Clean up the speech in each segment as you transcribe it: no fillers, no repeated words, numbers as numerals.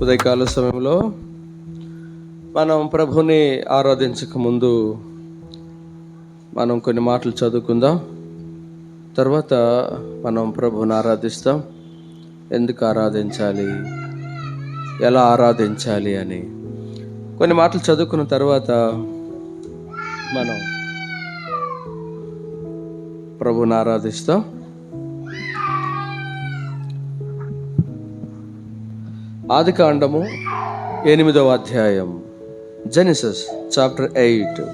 ఉదయకాల సమయంలో మనం ప్రభుని ఆరాధించక ముందు మనం కొన్ని మాటలు చదువుకుందాం. తర్వాత మనం ప్రభుని ఆరాధిస్తాం. ఎందుకు ఆరాధించాలి, ఎలా ఆరాధించాలి అని కొన్ని మాటలు చదువుకున్న తర్వాత మనం ప్రభుని ఆరాధిస్తాం. ఆదికాండము 8వ అధ్యాయం, జెనసిస్ చాప్టర్ 8.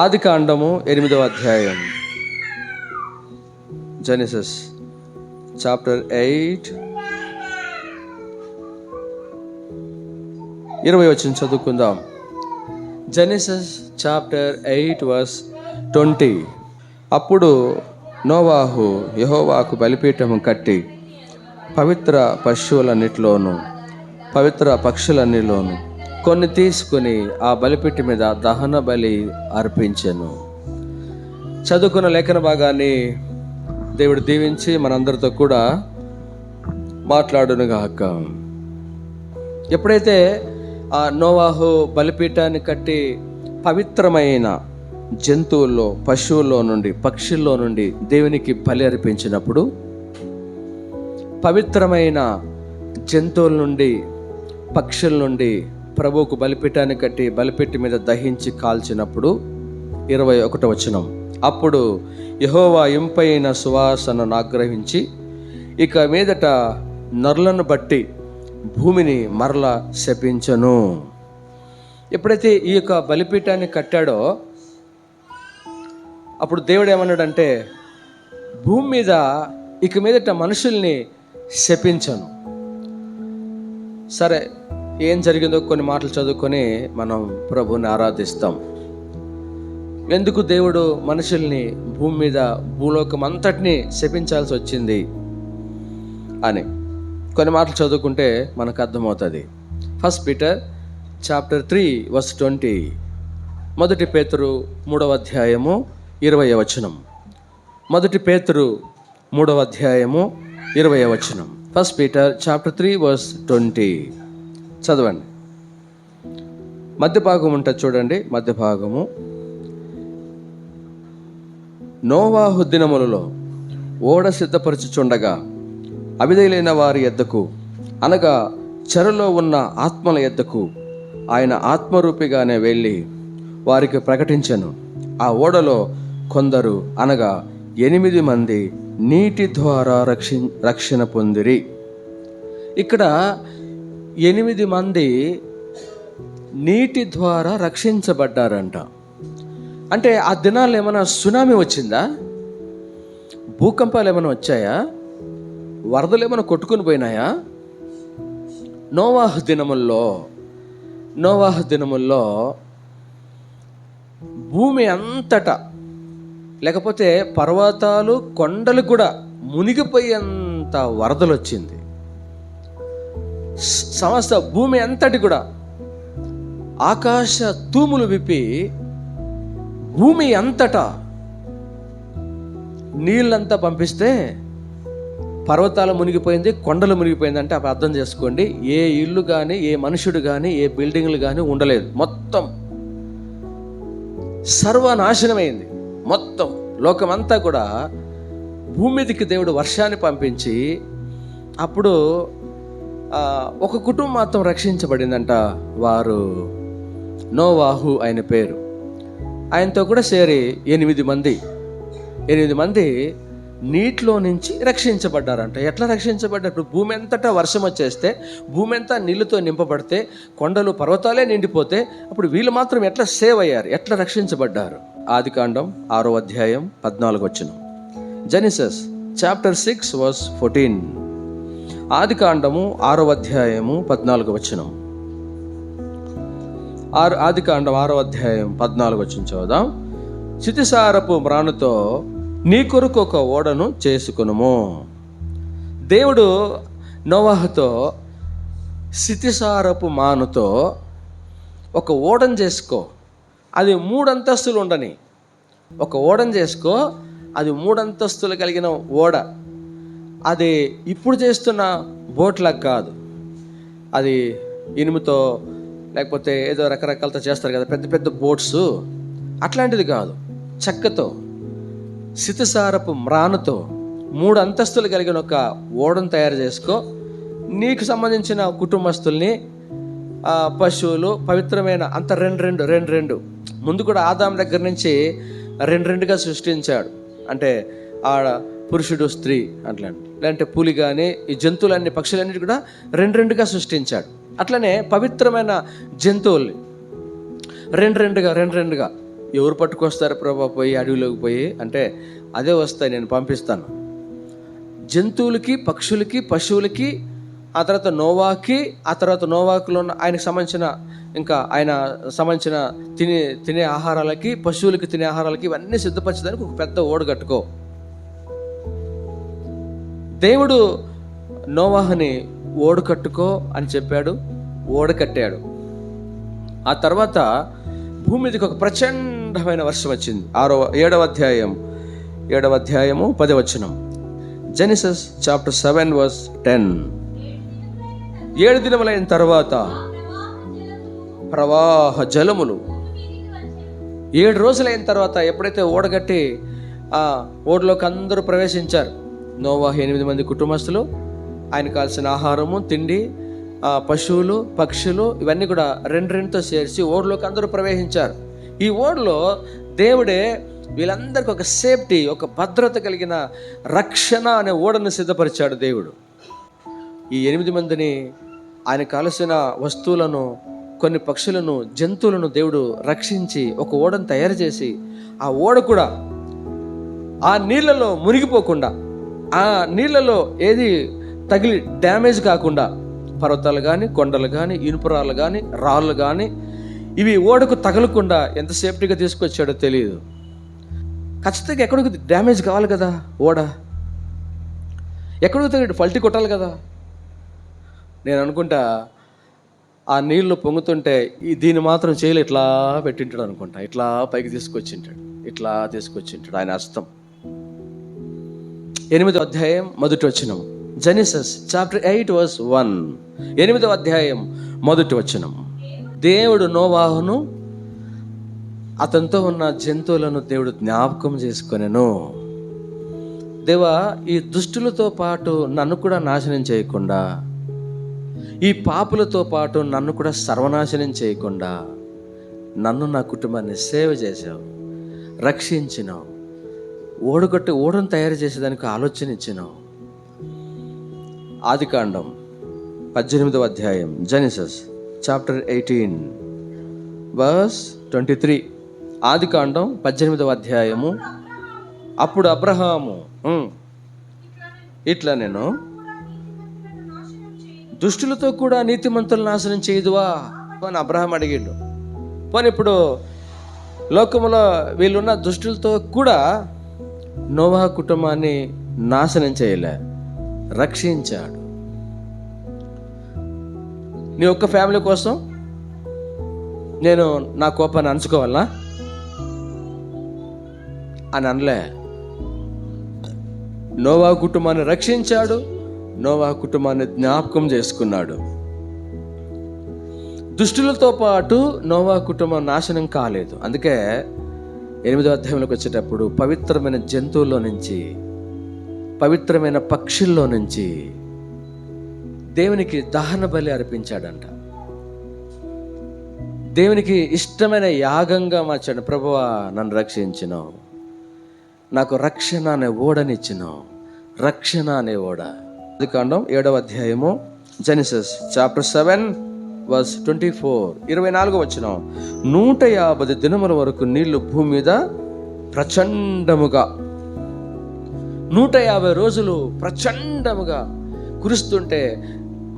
ఆదికాండము 8వ అధ్యాయం, జెనసిస్ చాప్టర్ 8 20 వచనం చదువుకుందాం. Genesis chapter 8 verse 20. అప్పుడు నోవాహు యెహోవాకు బలిపీఠము కట్టి పవిత్ర పశువులన్నిటిలోను పవిత్ర పక్షులన్నిలోను కొన్ని తీసుకుని ఆ బలిపీఠ మీద దహన బలి అర్పించెను. చదువుకున్న లేఖన భాగాన్ని దేవుడు దీవించి మనందరితో కూడా మాట్లాడునుగాక. ఎప్పుడైతే ఆ నోవాహు బలిపీఠాన్ని కట్టి పవిత్రమైన జంతువుల్లో, పశువుల్లో నుండి, పక్షుల్లో నుండి దేవునికి బలి అర్పించినప్పుడు, పవిత్రమైన జంతువుల నుండి, పక్షుల నుండి ప్రభువుకు బలిపీఠాన్ని కట్టి బలిపీఠం మీద దహించి కాల్చినప్పుడు 21వ వచనం, అప్పుడు యెహోవా ఇంపైన సువాసనను ఆగ్రహించి ఇక మీదట నరులను బట్టి భూమిని మరల శపించను. ఎప్పుడైతే ఈ యొక్క బలిపీఠాన్ని కట్టాడో అప్పుడు దేవుడు ఏమన్నాడంటే, భూమి మీద ఇక మీదట మనుషుల్ని శపించను. సరే, ఏం జరిగిందో కొన్ని మాటలు చదువుకొని మనం ప్రభుని ఆరాధిస్తాం. ఎందుకు దేవుడు మనుషుల్ని భూమి మీద, భూలోకం అంతటిని శపించాల్సి వచ్చింది అని కొన్ని మాటలు చదువుకుంటే మనకు అర్థమవుతుంది. 1 పీటర్ చాప్టర్ 3 వర్స్ 20. 1 పేతురు 3వ అధ్యాయము 20వ వచనం. 1 పేతురు 3వ అధ్యాయము 20వ వచనం. 1 పీటర్ చాప్టర్ 3 వర్స్ 20 చదవండి. మధ్య భాగం ఉంటుంది చూడండి. మధ్య భాగము, నోవాహు దినములలో ఓడ సిద్ధపరచుచుండగా అవిధేయులైన వారి యొద్దకు, అనగా చెరలో ఉన్న ఆత్మల యొద్దకు ఆయన ఆత్మరూపిగానే వెళ్ళి వారికి ప్రకటించెను. ఆ ఓడలో కొందరు, అనగా 8 మంది నీటి ద్వారా రక్షణ పొందిరి. ఇక్కడ 8 మంది నీటి ద్వారా రక్షించబడ్డారంట. అంటే ఆ దినాల్లో ఏమైనా సునామీ వచ్చిందా? భూకంపాలు ఏమైనా వచ్చాయా? వరదలు ఏమైనా కొట్టుకుని పోయినాయా? నోవాహు దినముల్లో భూమి అంతటా, లేకపోతే పర్వతాలు, కొండలు కూడా మునిగిపోయేంత వరదలు వచ్చింది. సమస్త భూమి అంతటి కూడా ఆకాశ తూములు విప్పి భూమి అంతటా నీళ్ళంతా పంపిస్తే పర్వతాలు మునిగిపోయింది, కొండలు మునిగిపోయింది. అంటే అప్పుడు అర్థం చేసుకోండి, ఏ ఇల్లు కానీ, ఏ మనుషుడు కానీ, ఏ బిల్డింగ్లు కానీ ఉండలేదు. మొత్తం సర్వనాశనమైంది. మొత్తం లోకమంతా కూడా భూమి మీదకి దేవుడు వర్షాన్ని పంపించి అప్పుడు ఒక కుటుంబం మాత్రం రక్షించబడిందంట. వారు నోవాహు ఆయన పేరు. ఆయనతో కూడా చేరి 8 మంది నీటిలో నుంచి రక్షించబడ్డారంట. ఎట్లా రక్షించబడ్డారు? ఇప్పుడు భూమి అంతటా వర్షం వచ్చేస్తే, భూమి అంతా నీళ్ళతో నింపబడితే, కొండలు పర్వతాలే నిండిపోతే, అప్పుడు వీళ్ళు మాత్రం ఎట్లా సేవ్ అయ్యారు, ఎట్లా రక్షించబడ్డారు? ఆదికాండం 6వ అధ్యాయం 14వ వచనం. Genesis chapter 6 verse 14. ఆదికాండము 6వ అధ్యాయము 14వ వచనం. ఆదికాండం 6వ అధ్యాయం 14వ వచనం చదువుదాం. చితిసారపు మ్రానుతో నీ కొరకు ఒక ఓడను చేసుకొనుము. దేవుడు నోవాహుతో సితిసారపు మానుతో ఒక ఓడను చేసుకో, అది 3 అంతస్తులు ఉండని. ఒక ఓడను చేసుకో, అది 3 అంతస్తులు కలిగిన ఓడ. అది ఇప్పుడు చేస్తున్న బోట్లకు కాదు, అది ఇనుముతో లేకపోతే ఏదో రకరకాలతో చేస్తారు కదా, పెద్ద పెద్ద బోట్స్. అట్లాంటిది కాదు, చెక్కతో, సితసారపు మ్రానుతో 3 అంతస్తులు కలిగిన ఒక ఓడను తయారు చేసుకో. నీకు సంబంధించిన కుటుంబస్తుల్ని, పశువులు, పవిత్రమైన అంత రెండు ముందు కూడా ఆదాం దగ్గర నుంచి 2గా సృష్టించాడు. అంటే ఆడ పురుషుడు, స్త్రీ అట్లాంటి, లేదంటే పులి కానీ ఈ జంతువులన్నీ, పక్షులన్నిటి కూడా 2గా సృష్టించాడు. అట్లనే పవిత్రమైన జంతువుల్ని 2గా ఎవరు పట్టుకొస్తారు ప్రభా పోయి అడవిలోకి పోయి అంటే, అదే వస్తాయి, నేను పంపిస్తాను. జంతువులకి, పక్షులకి, పశువులకి, ఆ తర్వాత నోవాకి, ఆ తర్వాత నోవాకులో ఉన్న ఆయనకు సంబంధించిన ఇంకా ఆయన సంబంధించిన తినే ఆహారాలకి, పశువులకి తినే ఆహారాలకి, ఇవన్నీ సిద్ధపరచడానికి ఒక పెద్ద ఓడ కట్టుకో. దేవుడు నోవాహుని ఓడ కట్టుకో అని చెప్పాడు. ఓడ కట్టాడు. ఆ తర్వాత భూమి మీదకి ఒక ప్రచండమైన వర్షం వచ్చింది. 7వ అధ్యాయము 10వ వచనం. Genesis chapter 7 verse 10. 7 దినములైన తర్వాత ప్రవాహ జలములు, 7 రోజులైన తర్వాత ఎప్పుడైతే ఓడగట్టి ఆ ఓడలోకి అందరూ ప్రవేశించారు, నోవాహు 8 మంది కుటుంబస్తులు, ఆయన కావాల్సిన ఆహారము, తిండి, పశువులు, పక్షులు, ఇవన్నీ కూడా 2తో చేర్చి ఓడలోకి అందరూ ప్రవేశించారు. ఈ ఓడలో దేవుడే వీళ్ళందరికీ ఒక సేఫ్టీ, ఒక భద్రత కలిగిన రక్షణ అనే ఓడను సిద్ధపరిచాడు దేవుడు. ఈ 8 మందిని, ఆయన కావలసిన వస్తువులను, కొన్ని పక్షులను, జంతువులను దేవుడు రక్షించి ఒక ఓడను తయారు చేసి, ఆ ఓడ కూడా ఆ నీళ్ళలో మునిగిపోకుండా, ఆ నీళ్ళలో ఏది తగిలి డ్యామేజ్ కాకుండా, పర్వతాలు కానీ, కొండలు కానీ, ఇనుపరాళ్ళు కానీ, రాళ్ళు కానీ, ఇవి ఓడకు తగలకుండా ఎంత సేఫ్టీగా తీసుకొచ్చాడో తెలియదు. ఖచ్చితంగా ఎక్కడికి డ్యామేజ్ కావాలి కదా, ఓడ ఎక్కడికి తగ్గట్టు పల్టీ కొట్టాలి కదా. నేను అనుకుంటా ఆ నీళ్లు పొంగుతుంటే దీన్ని మాత్రం చేయలే ఇట్లా పెట్టింటాడు అనుకుంటా, ఇట్లా పైకి తీసుకొచ్చింటాడు ఆయన హస్తం. 8వ అధ్యాయం 1వ వచనం. Genesis chapter 8 verse 1. 8వ అధ్యాయం 1వ వచనం. దేవుడు నోవాహును, అతనితో ఉన్న జంతువులను దేవుడు జ్ఞాపకం చేసుకొనెను. దేవా, ఈ దుష్టులతో పాటు నన్ను కూడా నాశనం చేయకుండా, ఈ పాపులతో పాటు నన్ను కూడా సర్వనాశనం చేయకుండా, నన్ను, నా కుటుంబాన్ని సేవ చేసావు, రక్షించినావు, ఓడను తయారు చేసేదానికి ఆలోచన ఇచ్చినావు. ఆదికాండం 18వ అధ్యాయం. Genesis chapter 18 verse 23. ఆదికాండం 18వ అధ్యాయము. అప్పుడు అబ్రహాము ఇట్లా, నేను దుష్టులతో కూడా నీతిమంతులు నాశనం చేయదువా అని అబ్రహాం అడిగాడు. పోనీ ఇప్పుడు లోకములో వీళ్ళున్న దుష్టులతో కూడా నోవాహు కుటుంబాన్ని నాశనం చేయలే, రక్షించాడు. నీ ఒక్క ఫ్యామిలీ కోసం నేను నా కోపాన్ని అంచుకోవాలా అని అనలే. నోవాహు కుటుంబాన్ని రక్షించాడు, నోవాహు కుటుంబాన్ని జ్ఞాపకం చేసుకున్నాడు. దుష్టులతో పాటు నోవాహు కుటుంబం నాశనం కాలేదు. అందుకే 8వ అధ్యాయంలోకి వచ్చేటప్పుడు పవిత్రమైన జంతువుల్లో నుంచి, పవిత్రమైన పక్షుల్లో నుంచి దేవునికి దహన బలి అర్పించాడంట. దేవునికి ఇష్టమైన యాగంగా మార్చాడు. ప్రభువా, నన్ను రక్షించినావు, నాకు రక్షణ అనే ఓడనిచ్చినావు, రక్షణ అనే ఓడ. ఆదికాండం 7వ అధ్యాయము. Genesis chapter 7 verse 24. 24వ వచనం. 150 దినముల వరకు నీళ్లు భూమి మీద ప్రచండముగా, 150 రోజులు ప్రచండముగా కురుస్తుంటే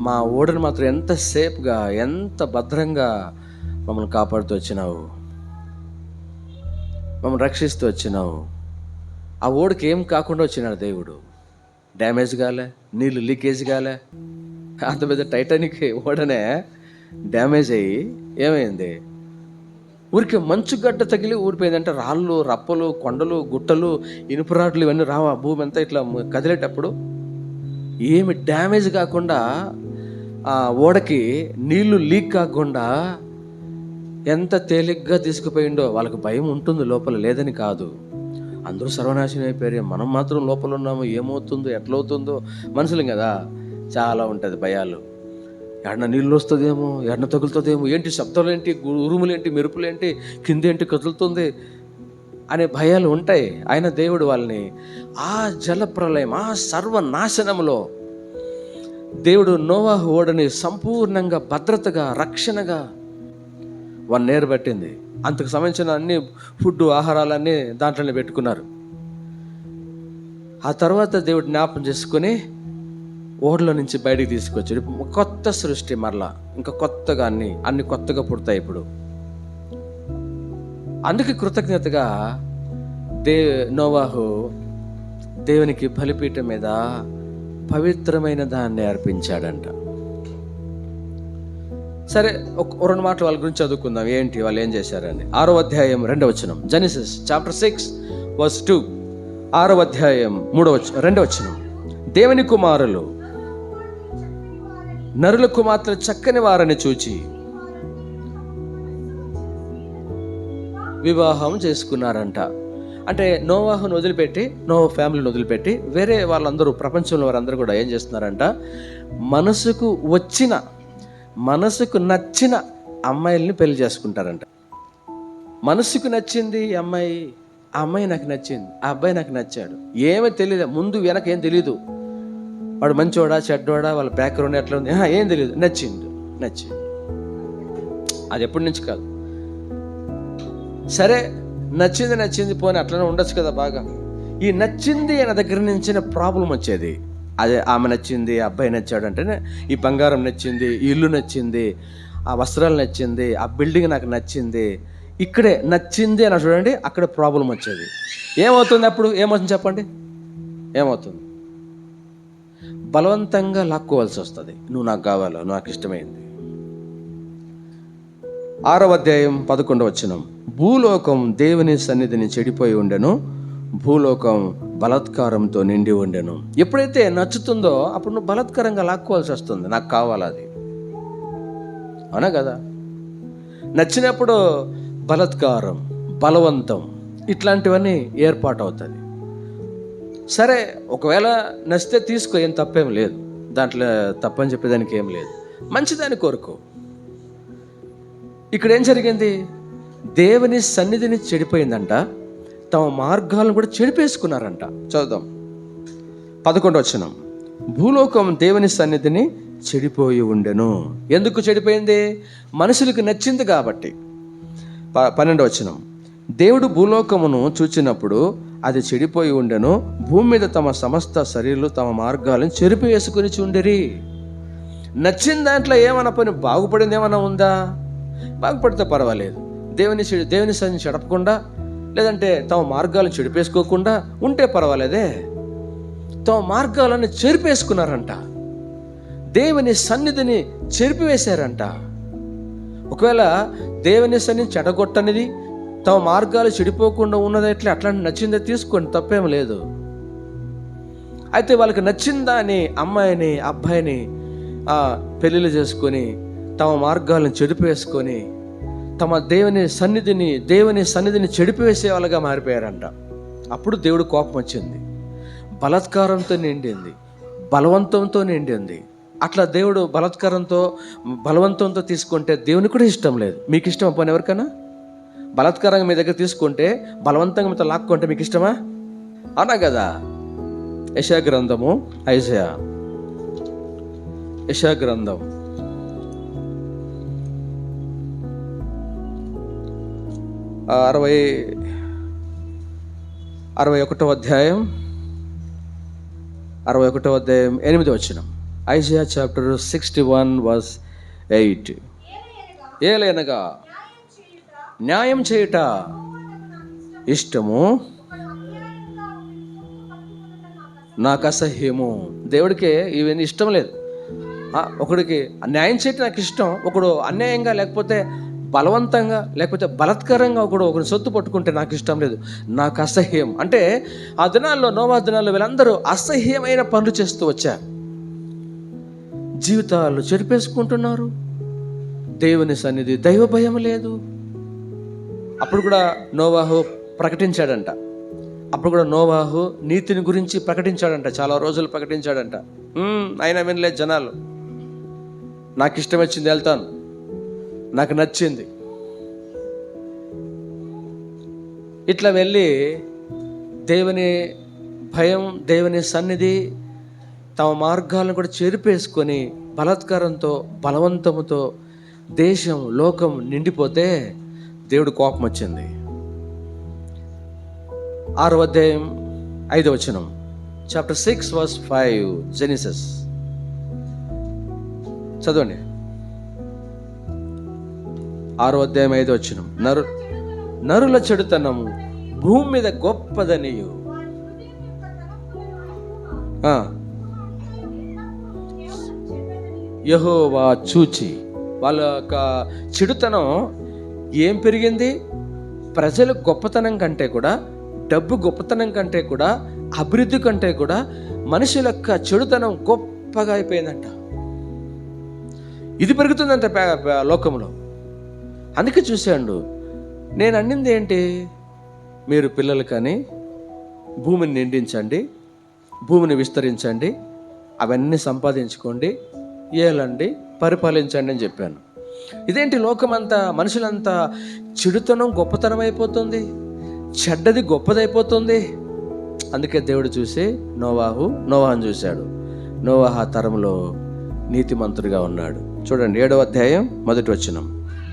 మా ఓడను మాత్రం ఎంత సేఫ్గా, ఎంత భద్రంగా మమ్మల్ని కాపాడుతూ వచ్చినావు, మమ్మల్ని రక్షిస్తూ వచ్చినావు. ఆ ఓడికి ఏం కాకుండా వచ్చినాడు దేవుడు. డ్యామేజ్ కాలే, నీళ్ళు లీకేజ్ కాలే. అంత పెద్ద టైటానిక్ ఓడనే డ్యామేజ్ అయ్యి ఏమైంది, ఊరికి మంచు గడ్డ తగిలి ఊరిపోయిందంటే, రాళ్ళు, రప్పలు, కొండలు, గుట్టలు, ఇనుపరాట్లు ఇవన్నీ రావా భూమి అంతా ఇట్లా కదిలేటప్పుడు ఏమి డ్యామేజ్ కాకుండా ఆ ఓడకి నీళ్లు లీక్ కాకుండా ఎంత తేలిగ్గా తీసుకుపోయిండో. వాళ్ళకి భయం ఉంటుంది లోపల, లేదని కాదు. అందరూ సర్వనాశనం అయిపోయారు, మనం మాత్రం లోపల ఉన్నాము, ఏమవుతుందో ఎట్లవుతుందో. మనుషులం కదా, చాలా ఉంటుంది భయాలు. ఎడన నీళ్ళు వస్తుందేమో, ఎడన తగులుతుందేమో, ఏంటి శబ్దాలు ఏంటి, ఉరుములేంటి, మెరుపులేంటి, కిందేంటి కదులుతుంది అనే భయాలు ఉంటాయి. ఆయన దేవుడు వాళ్ళని ఆ జలప్రలయం, ఆ సర్వనాశనంలో దేవుడు నోవాహు ఓడని సంపూర్ణంగా భద్రతగా రక్షణగా 1 year పట్టింది. అంతకు సంబంధించిన అన్ని ఫుడ్ ఆహారాలన్నీ దాంట్లోనే పెట్టుకున్నారు. ఆ తర్వాత దేవుడు జ్ఞాపం చేసుకుని ఓడలో నుంచి బయటికి తీసుకొచ్చాడు. కొత్త సృష్టి, మరలా ఇంకా కొత్తగా అన్ని కొత్తగా పుడతాయి ఇప్పుడు. అందుకే కృతజ్ఞతగా నోవాహు దేవునికి బలిపీఠం మీద పవిత్రమైన దాన్ని అర్పించాడంట. సరే, 2 మాటలు వాళ్ళ గురించి చదువుకుందాం. ఏంటి వాళ్ళు ఏం చేశారని. 6వ అధ్యాయం 2వ వచనం. Genesis chapter 6 verse 2. 6వ అధ్యాయం 2వ వచనం. దేవుని కుమారులు నరుల కుమార్తెలు చక్కని వారని చూచి వివాహం చేసుకున్నారంట. అంటే నోవాహును వదిలిపెట్టి, నోవా ఫ్యామిలీని వదిలిపెట్టి వేరే వాళ్ళందరూ, ప్రపంచంలో వారందరూ కూడా ఏం చేస్తున్నారంట, మనసుకు నచ్చిన అమ్మాయిల్ని పెళ్లి చేసుకుంటారంట. మనసుకు నచ్చింది అమ్మాయి, ఆ అమ్మాయి నాకు నచ్చింది, ఆ అబ్బాయి నాకు నచ్చాడు, ఏమీ తెలియదు, ముందు వెనక ఏం తెలీదు, వాడు మంచోడా చెడ్డోడా, వాళ్ళ బ్యాక్గ్రౌండ్ ఎట్లా ఉంది ఏం తెలియదు, నచ్చింది. అది ఎప్పటి నుంచి కాదు. సరే, నచ్చింది పోనీ అట్లనే ఉండొచ్చు కదా బాగా. ఈ నచ్చింది అనే దగ్గర నుంచి ప్రాబ్లం వచ్చేది. అదే ఆమె నచ్చింది, ఆ అబ్బాయి నచ్చాడు అంటేనే ఈ బంగారం నచ్చింది, ఈ ఇల్లు నచ్చింది, ఆ వస్త్రాలు నచ్చింది, ఆ బిల్డింగ్ నాకు నచ్చింది, ఇక్కడే నచ్చింది అని చూడండి, అక్కడ ప్రాబ్లం వచ్చేది. ఏమవుతుంది అప్పుడు? ఏమవుతుంది చెప్పండి? ఏమవుతుంది? బలవంతంగా లాక్కోవాల్సి వస్తుంది. నువ్వు నాకు కావాలో, నాకు ఇష్టమైంది. 6వ అధ్యాయం 11వ వచనం. భూలోకం దేవుని సన్నిధిని చెడిపోయి ఉండెను, భూలోకం బలాత్కారంతో నిండి ఉండెను. ఎప్పుడైతే నచ్చుతుందో అప్పుడు నువ్వు బలాత్కారంగా లాక్కోవాల్సి వస్తుంది, నాకు కావాలి అది. అవునా కదా? నచ్చినప్పుడు బలాత్కారం, బలవంతం, ఇట్లాంటివన్నీ ఏర్పాటు అవుతుంది. సరే, ఒకవేళ నచ్చితే తీసుకో, ఏం తప్పేం లేదు, దాంట్లో తప్పని చెప్పేదానికి ఏం లేదు, మంచిదాన్ని కోరుకో. ఇక్కడ ఏం జరిగింది? దేవుని సన్నిధిని చెడిపోయిందంట, తమ మార్గాలను కూడా చెడిపేసుకున్నారంట. చదువుదాం 11వ వచనం. భూలోకం దేవుని సన్నిధిని చెడిపోయి ఉండెను. ఎందుకు చెడిపోయింది? మనుషులకు నచ్చింది కాబట్టి. 12వ వచనం. దేవుడు భూలోకమును చూచినప్పుడు అది చెడిపోయి ఉండెను, భూమి మీద తమ సమస్త శరీరాలు తమ మార్గాలను చెరిపివేసుకుని చుండిరి. నచ్చిన దాంట్లో ఏమన్నా పని బాగుపడింది ఏమన్నా ఉందా? బాగుపడితే పర్వాలేదు. దేవుని సన్నిధిని చెడపకుండా, లేదంటే తమ మార్గాలను చెడిపేసుకోకుండా ఉంటే పర్వాలేదే. తమ మార్గాలను చెరిపేసుకున్నారంట, దేవుని సన్నిధిని చెరిపివేశారంట. ఒకవేళ దేవుని సన్నిధిని చెడగొట్టనిది, తమ మార్గాలు చెడిపోకుండా ఉన్నది ఎట్లా, అట్లాంటి నచ్చిందే తీసుకోండి, తప్పేం లేదు. అయితే వాళ్ళకి నచ్చిందా అని అమ్మాయిని అబ్బాయిని పెళ్ళిళ్ళు చేసుకొని తమ మార్గాలను చెడిపేసుకొని తమ దేవుని సన్నిధిని చెడిపివేసే వాళ్ళగా మారిపోయారంట. అప్పుడు దేవుడు కోపం వచ్చింది, బలాత్కారంతో నిండింది, బలవంతంతో నిండింది. అట్లా దేవుడు బలవంతంతో తీసుకుంటే దేవునికి కూడా ఇష్టం లేదు. మీకు ఇష్టం పోనీ ఎవరికైనా? బలాత్కారంగా మీ దగ్గర తీసుకుంటే, బలవంతంగా మీతో లాక్కుంటే మీకు ఇష్టమా? అనా కదా. యెషయా గ్రంథము, యెషయా గ్రంథం 61వ అధ్యాయం 8వ వచనం. Isaiah chapter 61 verse 8. ఏలయనగా న్యాయం చేయుట ఇష్టము, నాకు అసహ్యము. దేవుడికి ఇవన్నీ ఇష్టం లేదు. ఒకడికి న్యాయం చేయటం నాకు ఇష్టం, ఒకడు అన్యాయంగా లేకపోతే బలవంతంగా లేకపోతే బలాత్కారంగా ఒకరిని సొత్తు పట్టుకుంటే నాకు ఇష్టం లేదు, నాకు అసహ్యం. అంటే ఆ దినాల్లో, నోవా దినాల్లో వీళ్ళందరూ అసహ్యమైన పనులు చేస్తూ వచ్చారు. జీవితాలు చెరిపేసుకుంటున్నారు. దేవుని సన్నిధి, దైవ భయం లేదు. అప్పుడు కూడా నోవాహు ప్రకటించాడంట. అప్పుడు కూడా నోవాహు నీతిని గురించి ప్రకటించాడంట, చాలా రోజులు ప్రకటించాడంట. అయినా వినలేదు జనాలు. నాకు ఇష్టం వచ్చింది వెళ్తాను, నాకు నచ్చింది, ఇట్లా వెళ్ళి దేవుని భయం, దేవుని సన్నిధి, తమ మార్గాలను కూడా చెరిపేసుకొని బలాత్కారంతో, బలవంతముతో దేశం, లోకం నిండిపోతే దేవుడు కోపం వచ్చింది. 6వ అధ్యాయం 5వ వచనం, చాప్టర్ 6 verse 5 జెనిసిస్ చదవండి. 6వ అధ్యాయం 5వ వచనం, నరుల చెడుతనము భూమి మీద గొప్పదనియు యెహోవా చూచి. వాళ్ళ యొక్క చెడుతనం ఏం పెరిగింది? ప్రజల గొప్పతనం కంటే కూడా, డబ్బు గొప్పతనం కంటే కూడా, అభివృద్ధి కంటే కూడా మనుషుల యొక్క చెడుతనం గొప్పగా అయిపోయిందంట. ఇది పెరుగుతుందంట లోకంలో. అందుకే చూశాడు, నేను అన్నింది ఏంటి? మీరు పిల్లలు కానీ భూమిని నిండించండి, భూమిని విస్తరించండి, అవన్నీ సంపాదించుకోండి, ఏలండి, పరిపాలించండి అని చెప్పాను. ఇదేంటి లోకమంతా, మనుషులంతా చెడుతనం గొప్పతనం అయిపోతుంది, చెడ్డది గొప్పదైపోతుంది. అందుకే దేవుడు చూసి నోవాహుని చూశాడు. నోవాహు తరంలో నీతిమంతుడిగా ఉన్నాడు. చూడండి 7వ అధ్యాయం 1వ వచనం,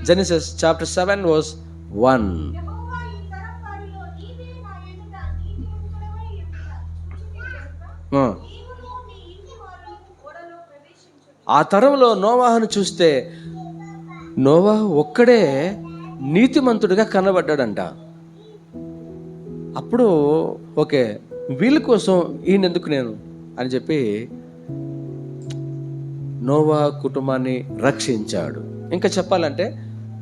జెనిసిస్ చాప్టర్ 7 verse 1. ఆ తరంలో నోవాహును చూస్తే నోవాహు ఒక్కడే నీతిమంతుడిగా కనబడ్డాడంట. అప్పుడు ఓకే, వీళ్ళ కోసం ఈయనెందుకు నేను అని చెప్పి నోవాహు కుటుంబాన్ని రక్షించాడు. ఇంకా చెప్పాలంటే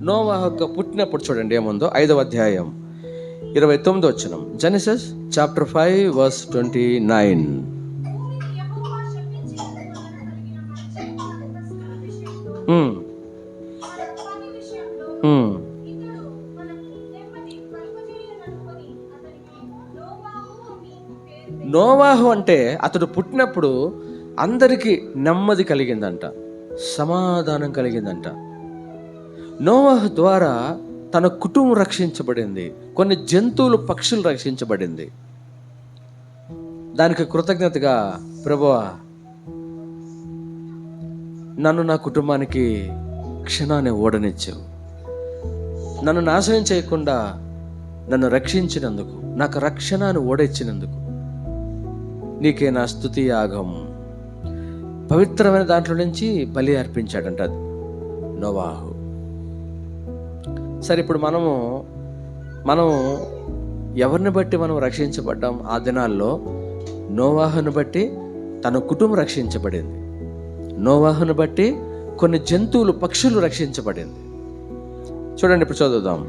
నోవాహు పుట్టినప్పుడు చూడండి ఏముందో. 5వ అధ్యాయం 29వ వచనం, జెనిసిస్ చాప్టర్ 5 verse 29. నోవాహు అంటే అతడు పుట్టినప్పుడు అందరికీ నెమ్మది కలిగిందంట, సమాధానం కలిగిందంట. నోవాహు ద్వారా తన కుటుంబం రక్షించబడింది, కొన్ని జంతువులు, పక్షులు రక్షించబడింది. దానికి కృతజ్ఞతగా, ప్రభువా నన్ను, నా కుటుంబానికి క్షణాన్ని ఓడనిచ్చావు, నన్ను నాశనం చేయకుండా నన్ను రక్షించినందుకు, నాకు రక్షణను ఓడిచ్చినందుకు నీకే నా స్తుతి యాగం. పవిత్రమైన దాంట్లో నుంచి బలి అర్పించాడంట నోవాహు. సరే, ఇప్పుడు మనం ఎవరిని బట్టి మనం రక్షించబడ్డాం? ఆ దినాల్లో నోవాహును బట్టి తన కుటుంబం రక్షించబడింది, నోవాహును బట్టి కొన్ని జంతువులు, పక్షులు రక్షించబడింది. చూడండి, ఇప్పుడు చదువుదాం.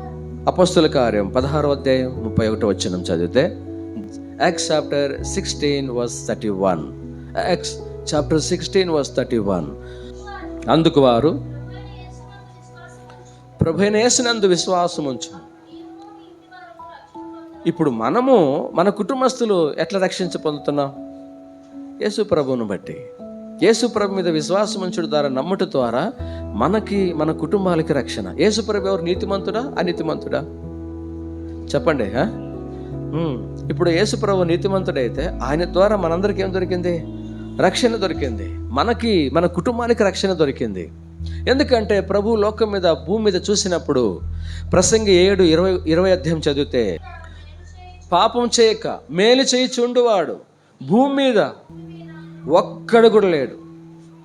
అపోస్తుల కార్యం 16వ అధ్యాయం 31వ వచనం చదివితే, Acts chapter 16 verse 31. Acts chapter 16 verse 31. అందుకు వారు ప్రభువైన యేసునందు విశ్వాసం ఉంచు. ఇప్పుడు మనము, మన కుటుంబస్తులు ఎట్లా రక్షించ పొందుతున్నాం? యేసు ప్రభువును బట్టి. యేసు ప్రభు మీద విశ్వాసం ఉంచడం ద్వారా, నమ్ముట ద్వారా మనకి, మన కుటుంబాలకి రక్షణ. యేసు ప్రభు ఎవరు? నీతిమంతుడా, అనీతిమంతుడా? చెప్పండి. ఇప్పుడు యేసు ప్రభు నీతిమంతుడైతే ఆయన ద్వారా మనందరికీ ఏం దొరికింది? రక్షణ దొరికింది. మనకి, మన కుటుంబానికి రక్షణ దొరికింది. ఎందుకంటే ప్రభు లోకం మీద, భూమి మీద చూసినప్పుడు, ప్రసంగి 7:20 అధ్యాయం చదివితే, పాపం చేయక మేలు చేయుచుండువాడు భూమి మీద ఒక్కడు కూడా లేడు.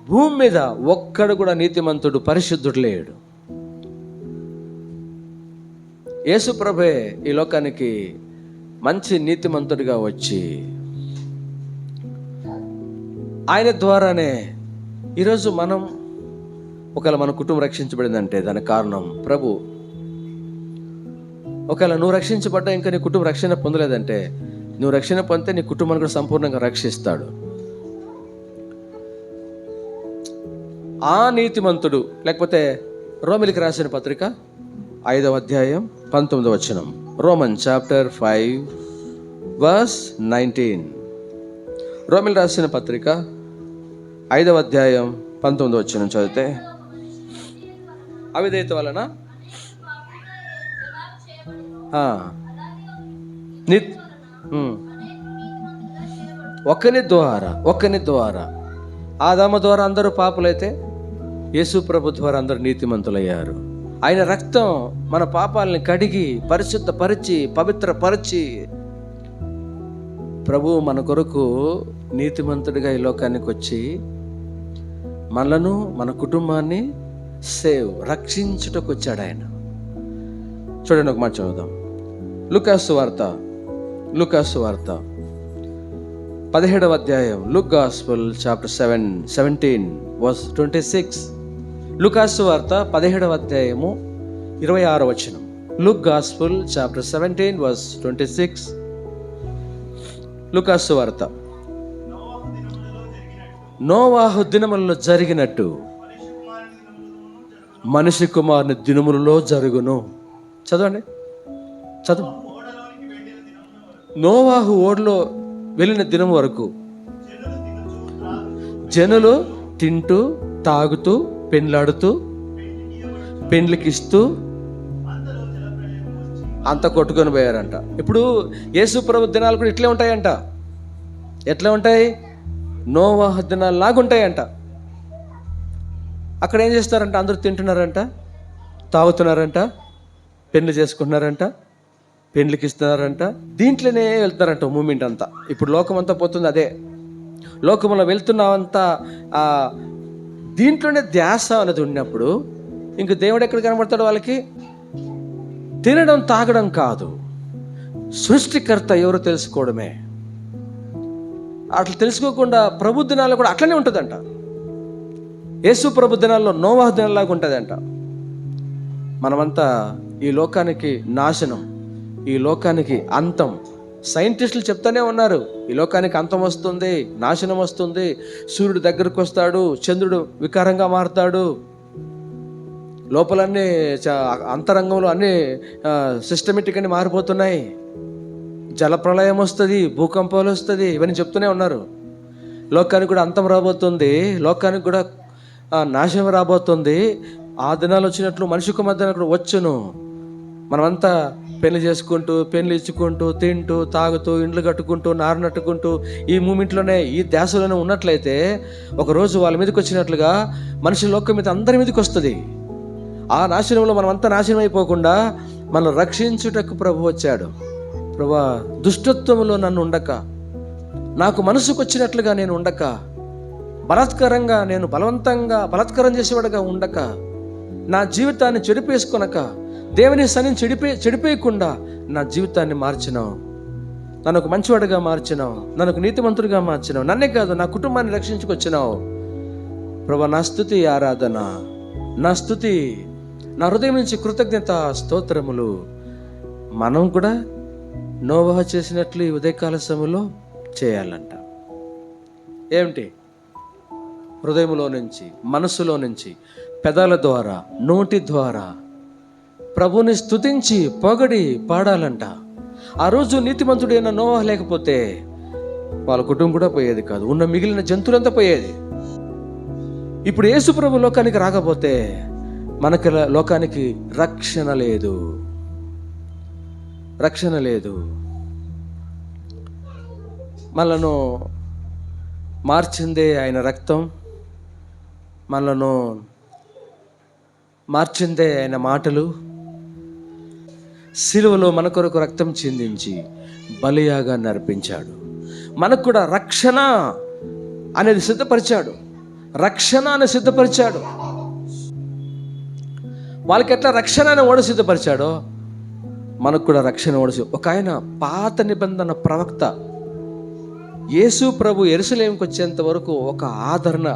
భూమి మీద ఒక్కడు కూడా నీతిమంతుడు, పరిశుద్ధుడు లేడు. యేసు ప్రభువే ఈ లోకానికి మంచి నీతిమంతుడిగా వచ్చి, ఆయన ద్వారానే ఈరోజు మనం, ఒకవేళ మన కుటుంబం రక్షించబడిందంటే దానికి కారణం ప్రభు. ఒకవేళ నువ్వు రక్షించబడ్డా ఇంకా నీ కుటుంబం రక్షణ పొందలేదంటే, నువ్వు రక్షణ పొందితే నీ కుటుంబాన్ని కూడా సంపూర్ణంగా రక్షిస్తాడు. ఆ నీతిమంతుడు, లేకపోతే రోమిలికి రాసిన పత్రిక 5వ అధ్యాయం 19వ వచనం. Roman chapter 5 verse 19. రోమిలి రాసిన పత్రిక 5వ అధ్యాయం 19వ వచనం చదివితే, అవిధేయత వలన ఒక్కని ద్వారా ఆదాము ద్వారా అందరూ పాపులైతే యేసు ప్రభు ద్వారా అందరూ నీతిమంతులయ్యారు. ఆయన రక్తం మన పాపాలని కడిగి పరిశుద్ధపరిచి పవిత్రపరిచి ప్రభు మన కొరకు నీతిమంతుడిగా ఈ లోకానికి వచ్చి మనలను, మన కుటుంబాన్ని రక్షించుటకు వచ్చాడు ఆయన. చూడండి, ఒక మాట చదువుదాం. లూకాసు వార్త 17వ అధ్యాయం. Luke Gospel chapter 17 verse 26. లూకాసు వార్త 17వ అధ్యాయము 26వ వచనం. Luke Gospel chapter 17 verse 26. లూకాసు వార్త. నోవాహు దినములలో జరిగినట్టు మనిషి కుమారుని దినములలో జరుగును. చదవండి, చదువు. నోవాహు ఓడలో వెళ్ళిన దినం వరకు జనులు తింటూ తాగుతూ పెండ్లాడుతూ పెండ్లికిస్తూ అంత కొట్టుకొని పోయారంట. ఇప్పుడు యేసు ప్రభు దినాలు కూడా ఇట్లే ఉంటాయంట. ఎట్లా ఉంటాయి? నోవాహు దినాలు లాగుంటాయంట. అక్కడ ఏం చేస్తారంట? అందరూ తింటున్నారంట, తాగుతున్నారంట, పెళ్లి చేసుకుంటున్నారంట, పెండ్లికి ఇస్తున్నారంట. దీంట్లోనే వెళ్తున్నారంట మూమెంట్ అంతా. ఇప్పుడు లోకం అంతా పోతుంది అదే. లోకంలో వెళ్తున్నామంతా దీంట్లోనే ధ్యాస అనేది ఉన్నప్పుడు ఇంక దేవుడు ఎక్కడ కనబడతాడు వాళ్ళకి? తినడం తాగడం కాదు, సృష్టికర్త ఎవరు తెలుసుకోవడమే. అట్లా తెలుసుకోకుండా ప్రభు దినాల్లో కూడా అట్లనే ఉంటుందంట. యేసు ప్రభు దినాల్లో నోవాహు దినాల్లాగా ఉంటుందంట. మనమంతా ఈ లోకానికి నాశనం, ఈ లోకానికి అంతం. సైంటిస్టులు చెప్తానే ఉన్నారు, ఈ లోకానికి అంతం వస్తుంది, నాశనం వస్తుంది, సూర్యుడు దగ్గరకు వస్తాడు, చంద్రుడు వికారంగా మారుతాడు, లోపలన్నీ అంతరంగంలో అన్నీ సిస్టమేటిక్ అని మారిపోతున్నాయి, జలప్రళయం వస్తుంది, భూకంపాలు వస్తుంది, ఇవన్నీ చెప్తూనే ఉన్నారు. లోకానికి కూడా అంతం రాబోతుంది, లోకానికి కూడా నాశనం రాబోతుంది. ఆ దినాలు వచ్చినట్లు మనిషి కుమారుడు కూడా వచ్చును. మనమంతా పెళ్లి చేసుకుంటూ, పెళ్లి ఇచ్చుకుంటూ, తింటూ తాగుతూ, ఇండ్లు కట్టుకుంటూ, నారు నట్టుకుంటూ ఈ మూమెంట్లోనే, ఈ ధ్యాసలోనే ఉన్నట్లయితే ఒకరోజు వాళ్ళ మీదకి వచ్చినట్లుగా మనిషి లోకం మీద అందరి మీదకి వస్తుంది. ఆ నాశనంలో మనమంతా నాశనం అయిపోకుండా మనం రక్షించుటకు ప్రభు వచ్చాడు. ప్రభా, దుష్టత్వంలో నన్ను ఉండక, నాకు మనసుకు వచ్చినట్లుగా నేను ఉండక, బలాత్కారంగా నేను బలాత్కారం చేసేవాడుగా ఉండక, నా జీవితాన్ని చెడిపేసుకొనక, దేవుని సన్నిధిని చెడిపేయకుండా నా జీవితాన్ని మార్చినావు, నన్ను ఒక మంచివాడిగా మార్చినావు, నన్ను ఒక నీతిమంతుడిగా మార్చినావు, నన్నే కాదు నా కుటుంబాన్ని రక్షించుకొచ్చినావు. ప్రభా, నా స్తుతి ఆరాధన, నా స్తుతి, నా హృదయం నుంచి కృతజ్ఞత స్తోత్రములు. మనం కూడా నోవాహు చేసినట్లు ఈ ఉదయకాల సమయంలో చేయాలంట. ఏమిటి? హృదయంలో నుంచి, మనసులో నుంచి, పెదాల ద్వారా, నోటి ద్వారా ప్రభుని స్తుతించి పొగడి పాడాలంట. ఆ రోజు నీతిమంతుడైన నోవాహు లేకపోతే వాళ్ళ కుటుంబం కూడా పోయేది కాదు, ఉన్న మిగిలిన జంతువులంతా పోయేది. ఇప్పుడు యేసు ప్రభు లోకానికి రాకపోతే మనకి లోకానికి రక్షణ లేదు, రక్షణ లేదు. మనలను మార్చిందే ఆయన రక్తం, మనలను మార్చిందే ఆయన మాటలు. సిలువలో మన కొరకు రక్తం చిందించి బలియాగాన్ని అర్పించాడు. మనకు కూడా రక్షణ అనేది సిద్ధపరిచాడు, రక్షణ అనేది సిద్ధపరిచాడు. వాళ్ళకి ఎట్లా రక్షణ అనే ఓడ సిద్ధపరిచాడో మనకు కూడా రక్షణ ఓడ. ఒక ఆయన పాత నిబంధన ప్రవక్త యేసు ప్రభు యెరూషలేముకి వచ్చేంత వరకు ఒక ఆదరణ,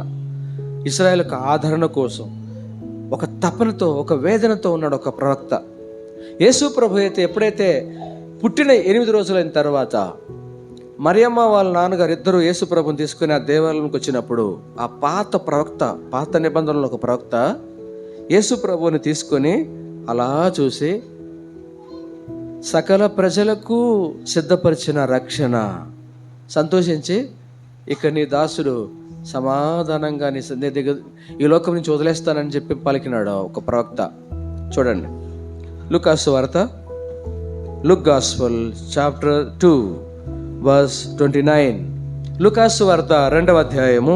ఇశ్రాయేలుకు ఆదరణ కోసం ఒక తపనతో, ఒక వేదనతో ఉన్నాడు ఒక ప్రవక్త. యేసు ప్రభు అయితే ఎప్పుడైతే పుట్టిన 8 రోజులైన తర్వాత మరియమ్మ వాళ్ళ నాన్నగారు ఇద్దరు యేసు ప్రభుని తీసుకుని ఆ దేవాలయానికి వచ్చినప్పుడు ఆ పాత నిబంధనలో ఒక ప్రవక్త యేసు ప్రభుని తీసుకొని అలా చూసి, సకల ప్రజలకు సిద్ధపరిచిన రక్షణ సంతోషించి, ఇక నీ దాసుడు సమాధానంగా నీ దగ్గర ఈ లోకం నుంచి వదిలేస్తానని చెప్పి పలికినాడు ఒక ప్రవక్త. చూడండి, లూకాసు వార్త, లుక్ గాస్పెల్ చాప్టర్ 2 వర్స్ 29. లూకాసు వార్త 2వ అధ్యాయము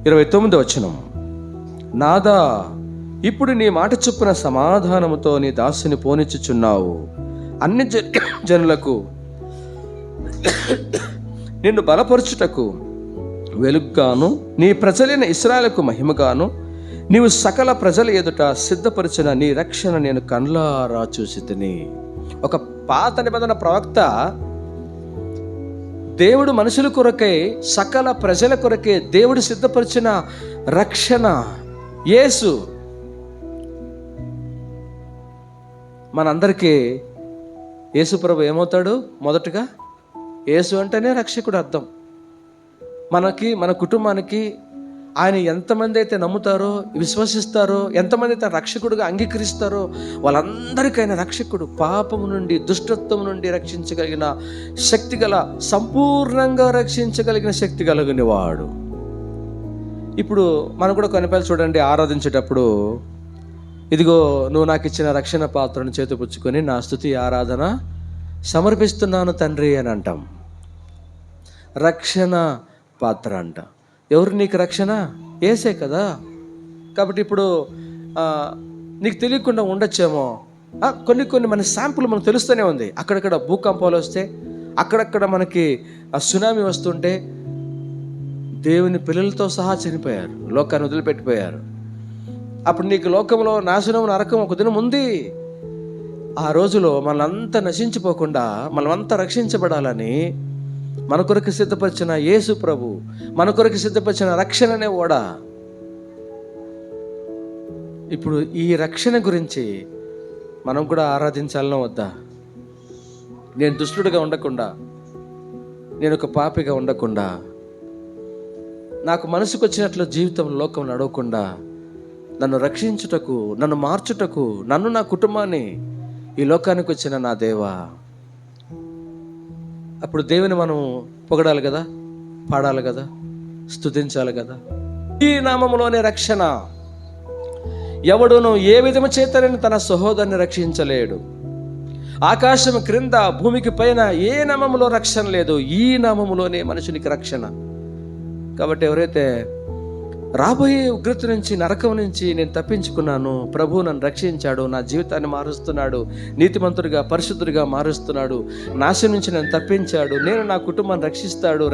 29వ వచనం. నాదా, ఇప్పుడు నీ మాట చొప్పున సమాధానముతో నీ దాసుని పోనిచ్చుచున్నావు. అన్ని జనులకు నిన్ను బలపరచుటకు వెలుగ్గాను, నీ ప్రజలైన ఇశ్రాయేలుకు మహిమగాను, నీవు సకల ప్రజల ఎదుట సిద్ధపరిచిన నీ రక్షణ నేను కళ్ళారా చూసితిని. ఒక పాత నిబంధన ప్రవక్త దేవుడు మనుషుల కొరకై, సకల ప్రజల కొరకే దేవుడు సిద్ధపరిచిన రక్షణ యేసు. మనందరికీ యేసు ప్రభు ఏమవుతాడు? మొదటగా యేసు అంటేనే రక్షకుడు అర్థం. మన కుటుంబానికి ఆయన ఎంతమంది అయితే నమ్ముతారో, విశ్వసిస్తారో, ఎంతమంది అయితే రక్షకుడుగా అంగీకరిస్తారో వాళ్ళందరికైనా రక్షకుడు. పాపము నుండి, దుష్టత్వం నుండి రక్షించగలిగిన శక్తి గల, సంపూర్ణంగా రక్షించగలిగిన శక్తి కలిగిన వాడు. ఇప్పుడు మనం కూడా కొన్ని పేర్లు చూడండి, ఆరాధించేటప్పుడు, ఇదిగో నువ్వు నాకు ఇచ్చిన రక్షణ పాత్రను చేతిపుచ్చుకొని నా స్తుతి ఆరాధన సమర్పిస్తున్నాను తండ్రి అని అంటాం. రక్షణ పాత్ర అంట. ఎవరు నీకు రక్షణ? యేసే కదా. కాబట్టి ఇప్పుడు నీకు తెలియకుండా ఉండొచ్చేమో, కొన్ని మన శాంపుల్ మనకు తెలుస్తూనే ఉంది. అక్కడక్కడ భూకంపాలు వస్తే, అక్కడక్కడ మనకి సునామీ వస్తుంటే దేవుని పిల్లలతో సహా చనిపోయారు, లోకాన్ని వదిలిపెట్టిపోయారు. అప్పుడు నీకు లోకంలో నాశనం, నరకం ఒక దినం ఉంది. ఆ రోజులో మనలంతా నశించిపోకుండా, మనమంతా రక్షించబడాలని మన కొరకు సిద్ధపరిచిన యేసు ప్రభు, మన కొరకు సిద్ధపరిచిన రక్షణనే ఓడ. ఇప్పుడు ఈ రక్షణ గురించి మనం కూడా ఆరాధించాలనో వద్దా? నేను దుష్టుడిగా ఉండకుండా, నేను ఒక పాపిగా ఉండకుండా, నాకు మనసుకు వచ్చినట్లు జీవితం లోకం నడవకుండా, నన్ను రక్షించుటకు, నన్ను మార్చుటకు, నన్ను, నా కుటుంబాన్ని ఈ లోకానికి వచ్చిన నా దేవా. అప్పుడు దేవుని మనం పొగడాలి కదా, పాడాలి కదా, స్తుతించాలి కదా. ఈ నామములోనే రక్షణ. ఎవడును ఏ విధము చేతనని తన సహోదరుని రక్షించలేడు. ఆకాశం క్రింద, భూమికి పైన ఏ నామములో రక్షణ లేదు. ఈ నామములోనే మనుషునికి రక్షణ. కాబట్టి ఎవరైతే రాబోయే ఉగ్రత నుంచి, నరకం నుంచి నేను తప్పించుకున్నాను, ప్రభువు నన్ను రక్షించాడు, నా జీవితాన్ని మారుస్తున్నాడు, నీతిమంతుడిగా, పరిశుద్ధుడిగా మారుస్తున్నాడు, నాశనం నుంచి నన్ను తప్పించాడు, నేను నా కుటుంబాన్ని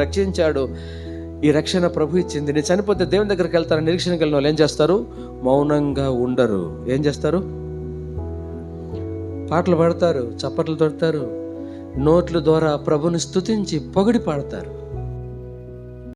రక్షించాడు, ఈ రక్షణ ప్రభు ఇచ్చింది, నేను చనిపోతే దేవుని దగ్గరికి వెళ్తాను నిరీక్షణ కలిగిన వాళ్ళు ఏం చేస్తారు? మౌనంగా ఉండరు. ఏం చేస్తారు? పాటలు పాడతారు, చప్పట్లు తొడతారు, నోట్ల ద్వారా ప్రభుని స్తుతించి పొగిడి పాడతారు.